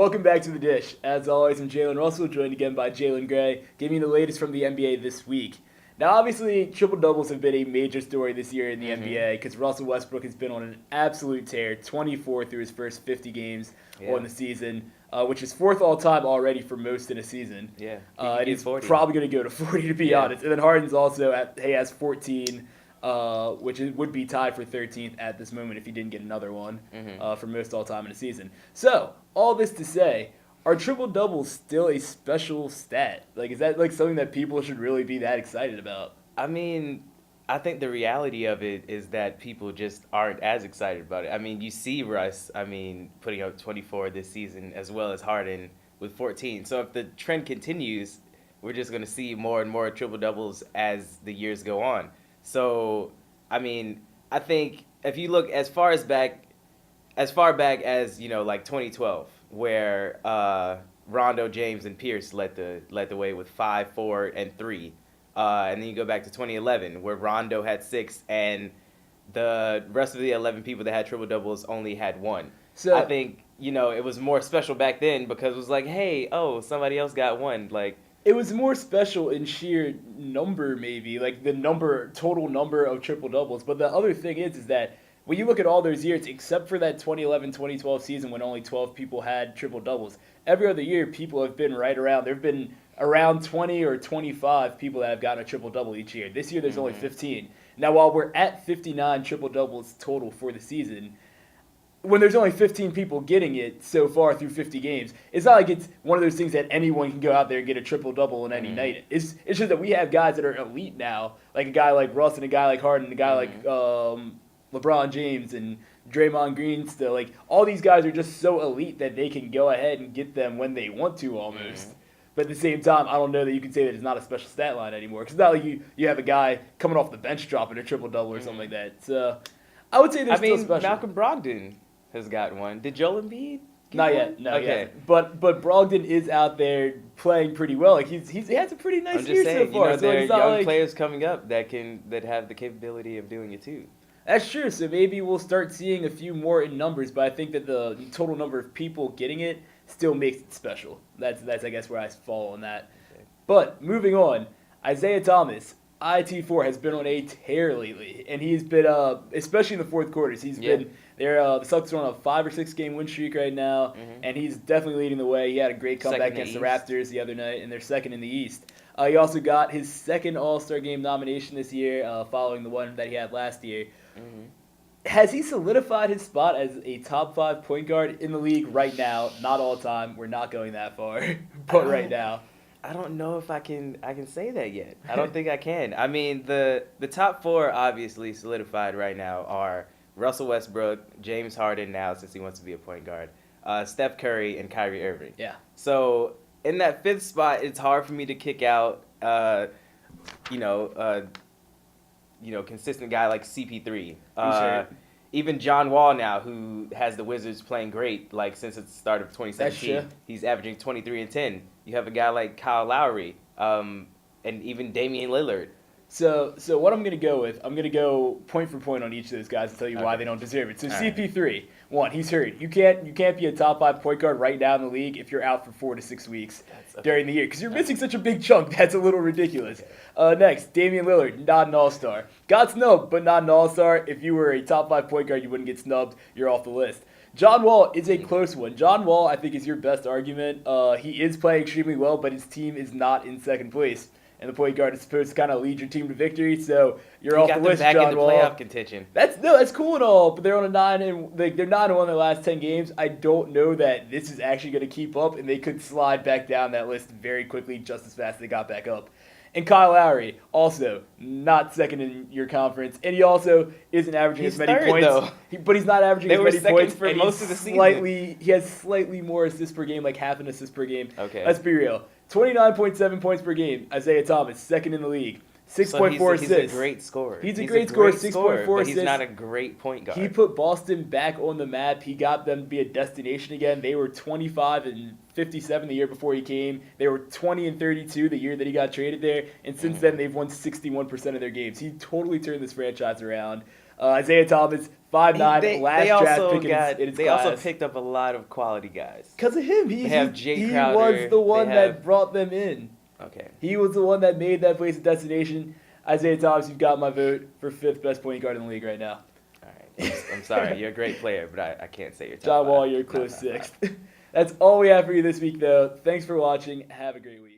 welcome back to The Dish. As always, I'm Jalen Russell, joined again by Jalen Gray, giving you the latest from the NBA this week. Now, obviously, triple-doubles have been a major story this year in the NBA because Russell Westbrook has been on an absolute tear, 24 through his first 50 games on the season, which is fourth all-time already for most in a season. Yeah, and he's probably going to go to 40, to be honest. And then Harden's also has 14, which would be tied for 13th at this moment if he didn't get another one for most all-time in a season. So, all this to say, are triple-doubles still a special stat? Like, is that like something that people should really be that excited about? I mean, I think the reality of it is that people just aren't as excited about it. I mean, you see Russ, putting up 24 this season as well as Harden with 14. So if the trend continues, we're just going to see more and more triple-doubles as the years go on. So, I think if you look as far back as, like 2012, where Rondo, James, and Pierce led the way with 5, 4, and 3. And then you go back to 2011, where Rondo had 6, and the rest of the 11 people that had triple-doubles only had 1. So I think, it was more special back then because it was like, hey, somebody else got 1. Like, it was more special in sheer number, maybe, like the total number of triple-doubles. But the other thing is that when you look at all those years, except for that 2011-2012 season when only 12 people had triple-doubles, every other year people have been right around. There have been around 20 or 25 people that have gotten a triple-double each year. This year there's only 15. Now, while we're at 59 triple-doubles total for the season, when there's only 15 people getting it so far through 50 games, it's not like it's one of those things that anyone can go out there and get a triple-double in any night. It's just that we have guys that are elite now, like a guy like Russ and a guy like Harden and a guy like LeBron James and Draymond Green still. Like, all these guys are just so elite that they can go ahead and get them when they want to almost. But at the same time, I don't know that you can say that it's not a special stat line anymore. Because it's not like you have a guy coming off the bench dropping a triple-double or something like that. So I would say they're still special. Malcolm Brogdon has got one. Did Joel Embiid Not yet. No, okay. But Brogdon is out there playing pretty well. Like he has a pretty nice year so far. There are young players coming up that have the capability of doing it too. That's true. So maybe we'll start seeing a few more in numbers, but I think that the total number of people getting it still makes it special. That's I guess where I fall on that. Okay. But moving on, Isaiah Thomas, IT4, has been on a tear lately, and he's been especially in the fourth quarters. He's been there. The Celtics are on a 5 or 6 game win streak right now, and he's definitely leading the way. He had a great comeback against the Raptors the other night, and they're second in the East. He also got his second All-Star Game nomination this year, following the one that he had last year. Has he solidified his spot as a top 5 point guard in the league right now? Not all time. We're not going that far, but right now. I don't know if I can say that yet. I don't think I can. I mean, the top 4 obviously solidified right now are Russell Westbrook, James Harden now since he wants to be a point guard, Steph Curry, and Kyrie Irving. Yeah. So in that 5th spot, it's hard for me to kick out, consistent guy like CP3. Even John Wall now, who has the Wizards playing great, like since the start of 2017, he's averaging 23 and 10. You have a guy like Kyle Lowry, and even Damian Lillard. So what I'm gonna go with, I'm gonna go point for point on each of those guys and tell you why they don't deserve it. So CP3, one, he's hurt. You can't be a top 5 point guard right now in the league if you're out for 4 to 6 weeks during the year because you're missing such a big chunk. That's a little ridiculous. Next, Damian Lillard, not an all-star. Got snubbed, but not an all-star. If you were a top 5 point guard, you wouldn't get snubbed. You're off the list. John Wall is a close one. John Wall, I think, is your best argument. He is playing extremely well, but his team is not in second place. And the point guard is supposed to kind of lead your team to victory, so you're off the list, John Wall. Back in the playoff contention. That's cool and all, but they're on a 9 and they're 9-1 their last 10 games. I don't know that this is actually going to keep up, and they could slide back down that list very quickly, just as fast as they got back up. And Kyle Lowry, also not second in your conference, and he also isn't averaging as many points. But he's not averaging as many points for most of the season. He has slightly more assists per game, like half an assist per game. Okay, let's be real. 29.7 points per game. Isaiah Thomas, second in the league. 6.4 assists. He's a great scorer. He's a great scorer, 6.4 but assists. He's not a great point guard. He put Boston back on the map. He got them to be a destination again. They were 25 and 57 the year before he came. They were 20 and 32 the year that he got traded there. And since then, they've won 61% of their games. He totally turned this franchise around. Isaiah Thomas, 5'9", They last draft pick in his they class. also picked up a lot of quality guys. Because of him, They have Jay he Crowder, was the one they that have- brought them in. Okay. He was the one that made that place a destination. Isaiah Thomas, you've got my vote for 5th best point guard in the league right now. All right. I'm sorry. You're a great player, but I can't say you're top John Wall, five. you're a Not close top five. 6th. That's all we have for you this week, though. Thanks for watching. Have a great week.